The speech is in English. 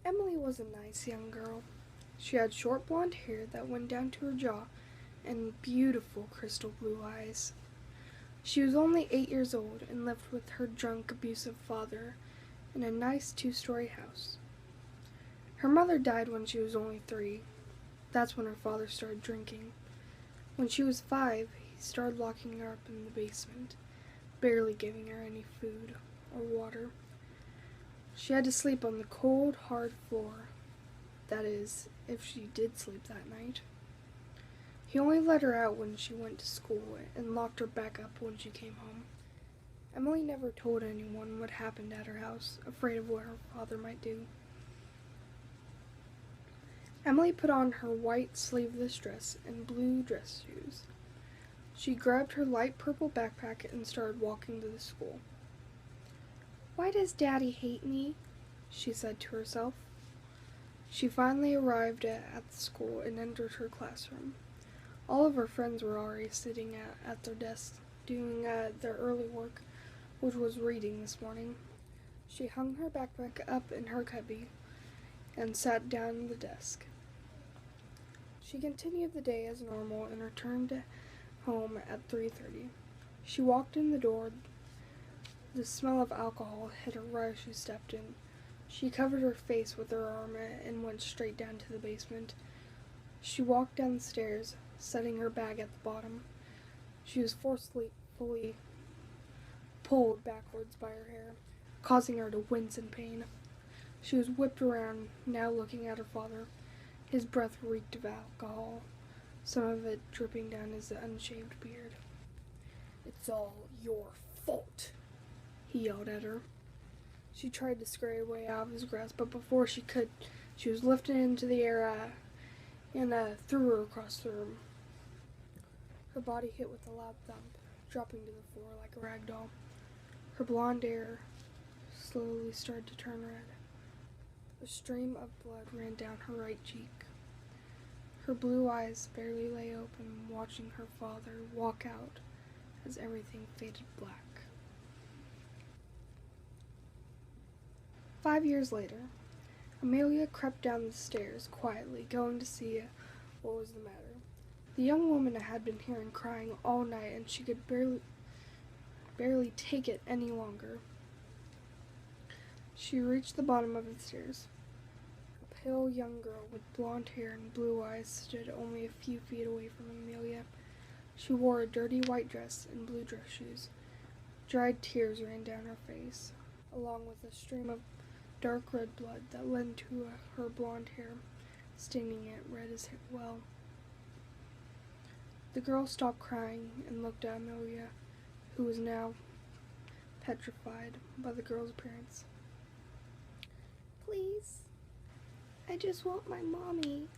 Emily was a nice young girl. She had short blonde hair that went down to her jaw and beautiful crystal blue eyes. She was only 8 years old and lived with her drunk, abusive father in a nice two-story house. Her mother died when she was only 3. That's when her father started drinking. When she was 5, he started locking her up in the basement, barely giving her any food or water. She had to sleep on the cold, hard floor. That is, if she did sleep that night. He only let her out when she went to school and locked her back up when she came home. Emily never told anyone what happened at her house, afraid of what her father might do. Emily put on her white sleeveless dress and blue dress shoes. She grabbed her light purple backpack and started walking to the school. "Why does Daddy hate me?" she said to herself. She finally arrived at the school and entered her classroom. All of her friends were already sitting at their desks, doing their early work, which was reading this morning. She hung her backpack up in her cubby and sat down at the desk. She continued the day as normal and returned home at 3:30. She walked in the door. The smell of alcohol hit her right as she stepped in. She covered her face with her arm and went straight down to the basement. She walked down the stairs, setting her bag at the bottom. She was forcefully pulled backwards by her hair, causing her to wince in pain. She was whipped around, now looking at her father. His breath reeked of alcohol, some of it dripping down his unshaved beard. "It's all your fault," he yelled at her. She tried to scurry away out of his grasp, but before she could, she was lifted into the air and threw her across the room. Her body hit with a loud thump, dropping to the floor like a rag doll. Her blonde hair slowly started to turn red. A stream of blood ran down her right cheek. Her blue eyes barely lay open, watching her father walk out as everything faded black. 5 years later, Amelia crept down the stairs quietly, going to see what was the matter. The young woman had been hearing crying all night, and she could barely take it any longer. She reached the bottom of the stairs. A pale young girl with blonde hair and blue eyes stood only a few feet away from Amelia. She wore a dirty white dress and blue dress shoes. Dried tears ran down her face, along with a stream of dark red blood that led to her blonde hair, staining it red as well. The girl stopped crying and looked at Amelia, who was now petrified by the girl's appearance. "Please, I just want my mommy,"